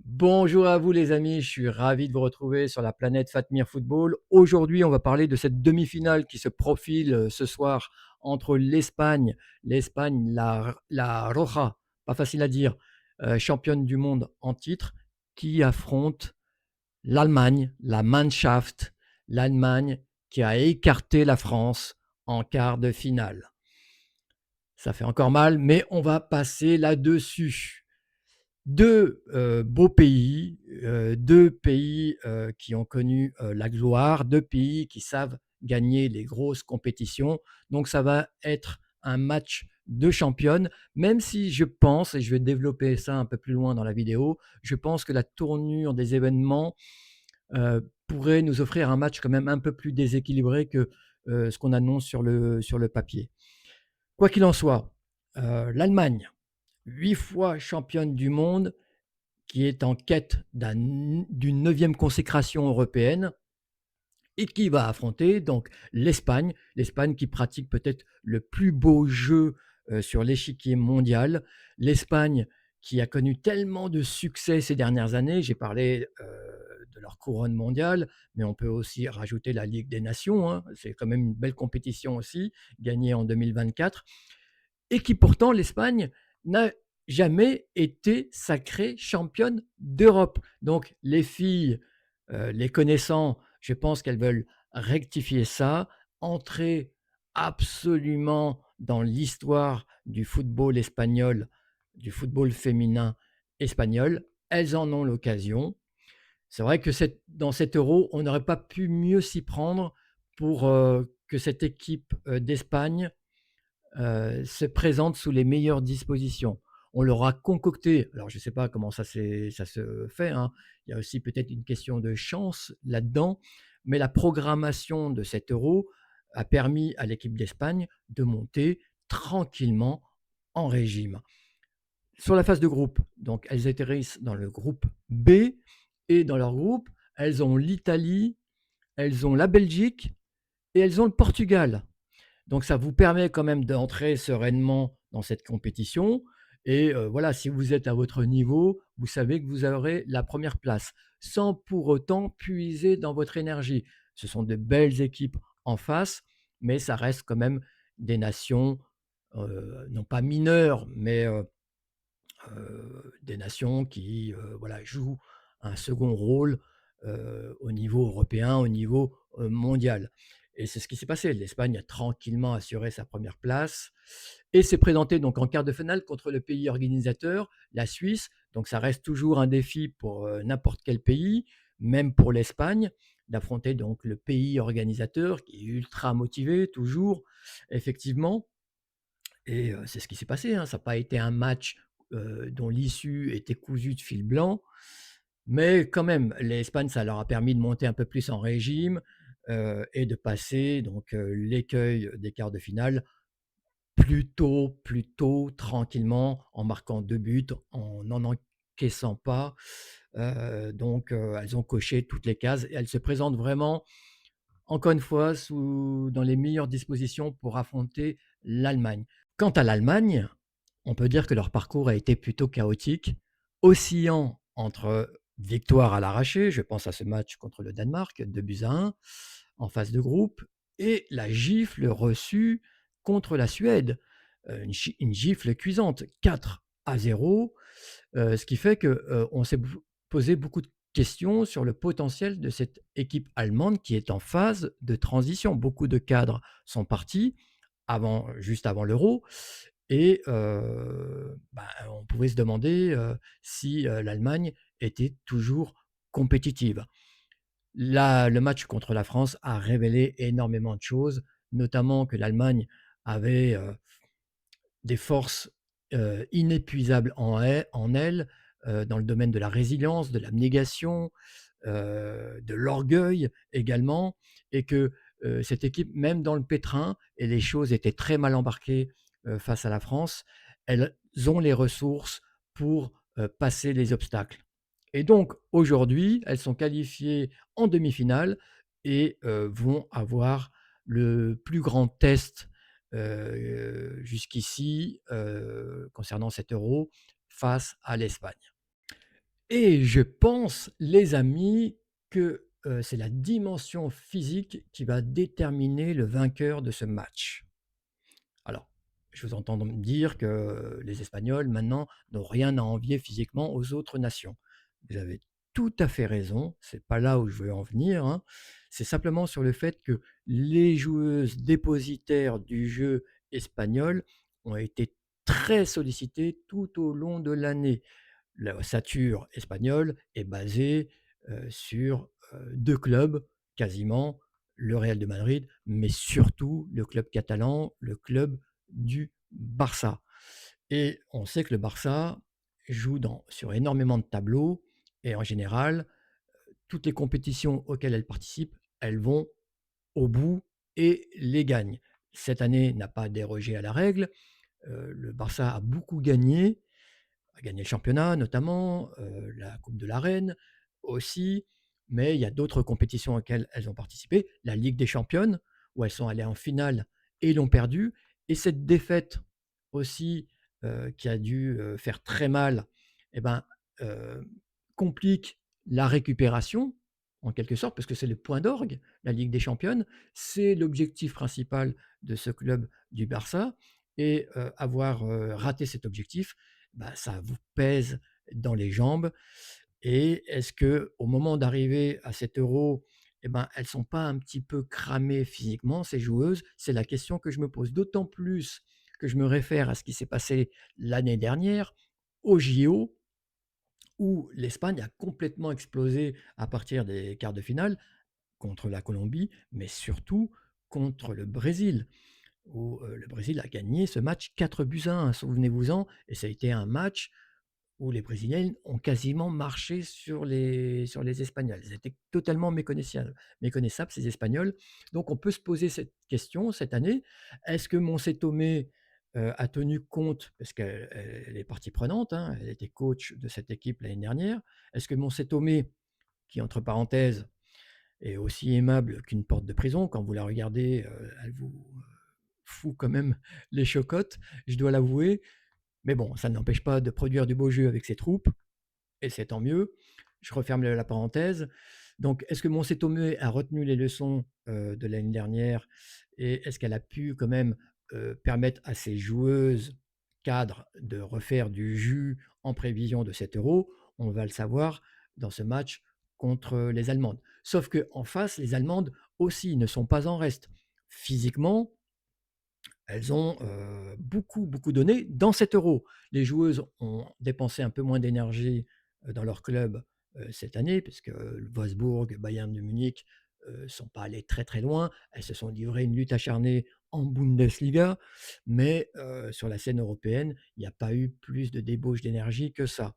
Bonjour à vous les amis, je suis ravi de vous retrouver sur la planète Fatmir Football. Aujourd'hui, on va parler de cette demi-finale qui se profile ce soir entre l'Espagne, la Roja, pas facile à dire, championne du monde en titre, qui affronte l'Allemagne, la Mannschaft, l'Allemagne qui a écarté la France en quart de finale. Ça fait encore mal, mais on va passer là-dessus. Deux beaux pays, deux pays qui ont connu la gloire, deux pays qui savent gagner les grosses compétitions. Donc ça va être un match de championne, même si je pense, et je vais développer ça un peu plus loin dans la vidéo, je pense que la tournure des événements pourrait nous offrir un match quand même un peu plus déséquilibré que ce qu'on annonce sur le papier. Quoi qu'il en soit, l'Allemagne, 8 fois championne du monde, qui est en quête d'une neuvième consécration européenne et qui va affronter donc l'Espagne qui pratique peut-être le plus beau jeu sur l'échiquier mondial, l'Espagne qui a connu tellement de succès ces dernières années. J'ai parlé de leur couronne mondiale, mais on peut aussi rajouter la Ligue des Nations, hein. C'est quand même une belle compétition aussi, gagnée en 2024 et qui pourtant, l'Espagne, n'a jamais été sacrée championne d'Europe. Donc les filles, les connaissant, je pense qu'elles veulent rectifier ça, entrer absolument dans l'histoire du football espagnol, du football féminin espagnol. Elles en ont l'occasion. C'est vrai que dans cet Euro, on n'aurait pas pu mieux s'y prendre pour que cette équipe d'Espagne se présente sous les meilleures dispositions. On leur a concocté, alors je ne sais pas comment ça se fait, hein, il y a aussi peut-être une question de chance là-dedans, mais la programmation de cet Euro a permis à l'équipe d'Espagne de monter tranquillement en régime. Sur la phase de groupe, donc elles atterrissent dans le groupe B et dans leur groupe, elles ont l'Italie, elles ont la Belgique et elles ont le Portugal. Donc ça vous permet quand même d'entrer sereinement dans cette compétition et voilà, si vous êtes à votre niveau, vous savez que vous aurez la première place, sans pour autant puiser dans votre énergie. Ce sont de belles équipes en face, mais ça reste quand même des nations, non pas mineures, mais des nations qui, voilà, jouent un second rôle, au niveau européen, au niveau, mondial et c'est ce qui s'est passé. L'Espagne a tranquillement assuré sa première place et s'est présentée donc en quart de finale contre le pays organisateur, la Suisse. Donc ça reste toujours un défi pour, n'importe quel pays, même pour l'Espagne, d'affronter donc le pays organisateur qui est ultra motivé toujours, effectivement et c'est ce qui s'est passé, hein. Ça n'a pas été un match, dont l'issue était cousue de fil blanc, mais quand même, l'Espagne, ça leur a permis de monter un peu plus en régime, et de passer donc, l'écueil des quarts de finale plutôt tranquillement, en marquant 2 buts, en n'en encaissant pas. Donc, elles ont coché toutes les cases et elles se présentent vraiment, encore une fois, dans les meilleures dispositions pour affronter l'Allemagne. Quant à l'Allemagne, on peut dire que leur parcours a été plutôt chaotique, oscillant entre victoire à l'arraché, je pense à ce match contre le Danemark, 2-1 en phase de groupe, et la gifle reçue contre la Suède, une gifle cuisante, 4-0, ce qui fait qu'on s'est posé beaucoup de questions sur le potentiel de cette équipe allemande qui est en phase de transition. Beaucoup de cadres sont partis juste avant l'Euro et on pouvait se demander si l'Allemagne était toujours compétitive. Le match contre la France a révélé énormément de choses, notamment que l'Allemagne avait des forces inépuisables en elle, dans le domaine de la résilience, de l'abnégation, de l'orgueil également, et que cette équipe, même dans le pétrin, et les choses étaient très mal embarquées face à la France, elles ont les ressources pour passer les obstacles. Et donc aujourd'hui, elles sont qualifiées en demi-finale et vont avoir le plus grand test jusqu'ici concernant cet Euro face à l'Espagne. Et je pense, les amis, que, c'est la dimension physique qui va déterminer le vainqueur de ce match. Alors, je vous entends me dire que les Espagnols, maintenant, n'ont rien à envier physiquement aux autres nations. Vous avez tout à fait raison, c'est pas là où je veux en venir, hein. C'est simplement sur le fait que les joueuses dépositaires du jeu espagnol ont été très sollicitées tout au long de l'année. La ossature espagnole est basée, sur, 2 clubs quasiment, le Real de Madrid, mais surtout le club catalan, le club du Barça. Et on sait que le Barça joue sur énormément de tableaux et en général, toutes les compétitions auxquelles elle participe, elles vont au bout et les gagnent. Cette année n'a pas dérogé à la règle, le Barça a beaucoup gagné, a gagné le championnat notamment, la coupe de la reine aussi, mais il y a d'autres compétitions auxquelles elles ont participé. La Ligue des championnes, où elles sont allées en finale et l'ont perdue, et cette défaite aussi, qui a dû, faire très mal, et ben, heu, complique la récupération, en quelque sorte, parce que c'est le point d'orgue, la Ligue des championnes. C'est l'objectif principal de ce club du Barça, et avoir, raté cet objectif, bah, ça vous pèse dans les jambes. Et est-ce que au moment d'arriver à cet Euro, eh ben, elles sont pas un petit peu cramées physiquement, ces joueuses? C'est la question que je me pose. D'autant plus que je me réfère à ce qui s'est passé l'année dernière aux JO, où l'Espagne a complètement explosé à partir des quarts de finale contre la Colombie, mais surtout contre le Brésil, où, le Brésil a gagné ce match 4-1, souvenez-vous-en, et ça a été un match où les Brésiliennes ont quasiment marché sur les Espagnols. Ils étaient totalement méconnaissables, ces Espagnols. Donc on peut se poser cette question cette année. Est-ce que Moncé Tomé, a tenu compte, parce qu'elle est partie prenante, hein, elle était coach de cette équipe l'année dernière. Est-ce que Moncé Tomé, qui entre parenthèses est aussi aimable qu'une porte de prison, quand vous la regardez, elle vous, fout quand même les chocottes, je dois l'avouer. Mais bon, ça n'empêche pas de produire du beau jeu avec ses troupes, et c'est tant mieux. Je referme la parenthèse. Donc, est-ce que Moncé Tomé a retenu les leçons, de l'année dernière, et est-ce qu'elle a pu quand même, permettre à ses joueuses cadres de refaire du jus en prévision de cet Euro? On va le savoir dans ce match contre les Allemandes. Sauf qu'en face, les Allemandes aussi ne sont pas en reste. Physiquement, elles ont, beaucoup, beaucoup donné dans cet Euro. Les joueuses ont dépensé un peu moins d'énergie, dans leur club, cette année, puisque le Wolfsburg, Bayern de Munich, sont pas allées très, très loin. Elles se sont livrées une lutte acharnée en Bundesliga, mais sur la scène européenne, il n'y a pas eu plus de débauche d'énergie que ça.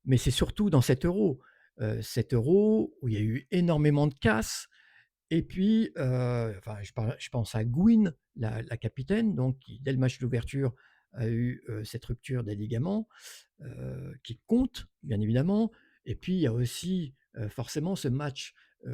Mais c'est surtout dans cet Euro où il y a eu énormément de casse, et puis, enfin, je pense à Gwyn, la capitaine, donc qui, dès le match d'ouverture, a eu, cette rupture des ligaments, qui compte, bien évidemment. Et puis, il y a aussi, forcément ce match,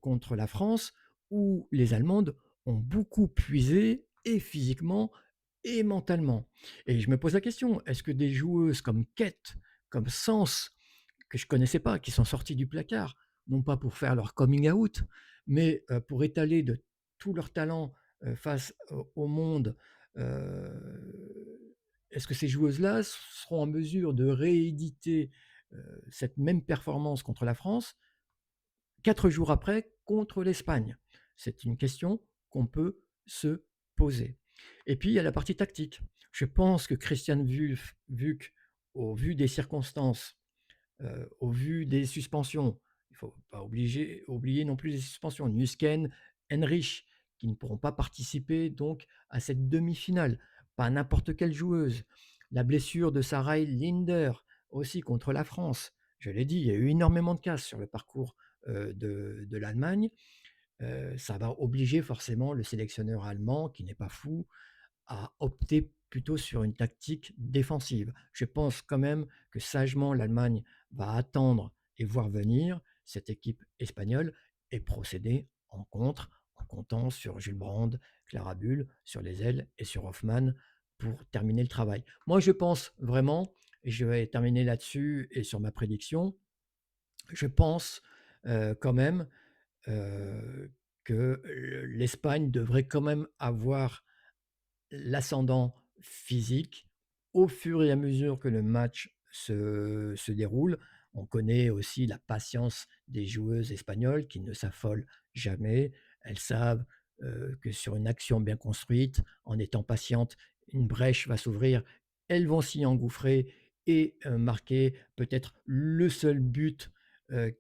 contre la France, où les Allemandes ont beaucoup puisé, et physiquement et mentalement. Et je me pose la question, est-ce que des joueuses comme Kett, comme Sens, que je connaissais pas, qui sont sorties du placard, non pas pour faire leur coming out, mais pour étaler de tout leur talent, face au monde, est-ce que ces joueuses-là seront en mesure de rééditer, cette même performance contre la France 4 jours après contre l'Espagne? C'est une question qu'on peut se poser. Et puis il y a la partie tactique. Je pense que Christian Wulf, au vu des circonstances, au vu des suspensions, il ne faut pas oublier non plus les suspensions, Nusken, Henrich, qui ne pourront pas participer donc à cette demi-finale. Pas n'importe quelle joueuse. La blessure de Sarah Linder aussi contre la France. Je l'ai dit, il y a eu énormément de casse sur le parcours, de l'Allemagne. Ça va obliger forcément le sélectionneur allemand, qui n'est pas fou, à opter plutôt sur une tactique défensive. Je pense quand même que sagement l'Allemagne va attendre et voir venir cette équipe espagnole, et procéder en contre, en comptant sur Jules Brand, Clara Bull, sur les ailes, et sur Hoffmann pour terminer le travail. Moi, je pense vraiment, et je vais terminer là-dessus et sur ma prédiction, Je pense, quand même, heu, que l'Espagne devrait quand même avoir l'ascendant physique au fur et à mesure que le match se déroule. On connaît aussi la patience des joueuses espagnoles qui ne s'affolent jamais. Elles savent, que sur une action bien construite, en étant patientes, une brèche va s'ouvrir. Elles vont s'y engouffrer et marquer peut-être le seul but,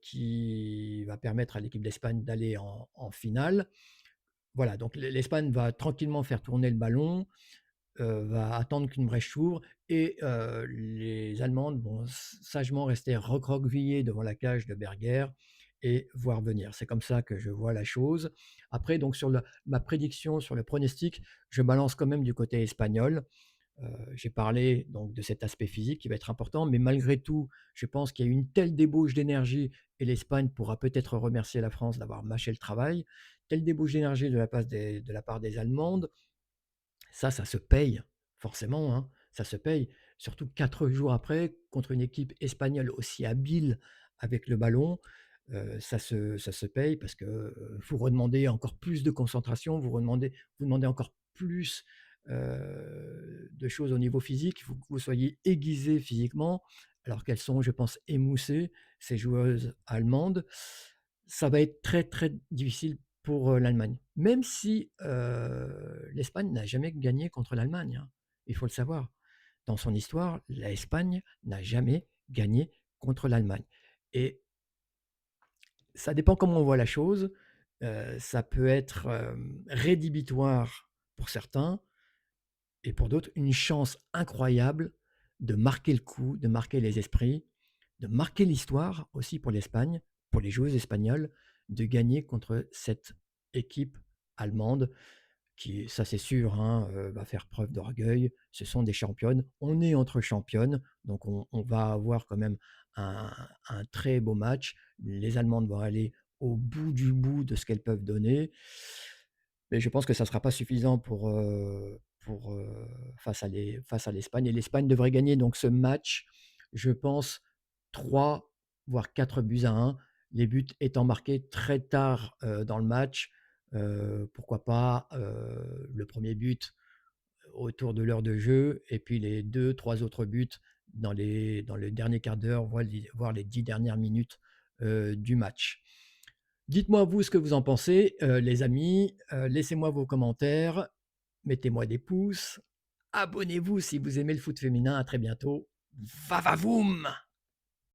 qui va permettre à l'équipe d'Espagne d'aller en finale. Voilà, donc l'Espagne va tranquillement faire tourner le ballon, va attendre qu'une brèche s'ouvre et les Allemandes vont sagement rester recroquevillées devant la cage de Berger et voir venir. C'est comme ça que je vois la chose. Après donc sur le ma prédiction, sur le pronostic, je balance quand même du côté espagnol. J'ai parlé donc de cet aspect physique qui va être important, mais malgré tout, je pense qu'il y a une telle débauche d'énergie et l'Espagne pourra peut-être remercier la France d'avoir mâché le travail. Telle débauche d'énergie de la part des Allemandes, ça se paye, forcément, hein, ça se paye. Surtout 4 jours après, contre une équipe espagnole aussi habile avec le ballon, ça se paye parce que, vous redemandez encore plus de concentration, vous demandez encore plus, de choses au niveau physique. Il faut que vous soyez aiguisés physiquement, alors qu'elles sont, je pense, émoussées, ces joueuses allemandes. Ça va être très, très difficile pour, l'Allemagne. Même si, l'Espagne n'a jamais gagné contre l'Allemagne, hein. Il faut le savoir. Dans son histoire, l'Espagne n'a jamais gagné contre l'Allemagne et ça dépend comment on voit la chose. Ça peut être, rédhibitoire pour certains et pour d'autres, une chance incroyable de marquer le coup, de marquer les esprits, de marquer l'histoire aussi pour l'Espagne, pour les joueuses espagnoles, de gagner contre cette équipe allemande qui, ça c'est sûr, hein, va faire preuve d'orgueil. Ce sont des championnes. On est entre championnes, donc on va avoir quand même un très beau match. Les Allemandes vont aller au bout du bout de ce qu'elles peuvent donner. Mais je pense que ça ne sera pas suffisant face à l'Espagne et l'Espagne devrait gagner donc ce match, je pense 3 voire 4 buts à 1. Les buts étant marqués très tard, dans le match, pourquoi pas, le premier but autour de l'heure de jeu et puis les deux trois autres buts dans le dernier quart d'heure, voire les 10 dernières minutes, du match. Dites-moi vous ce que vous en pensez, les amis, laissez-moi vos commentaires, mettez-moi des pouces, abonnez-vous si vous aimez le foot féminin. À très bientôt. Va va voum!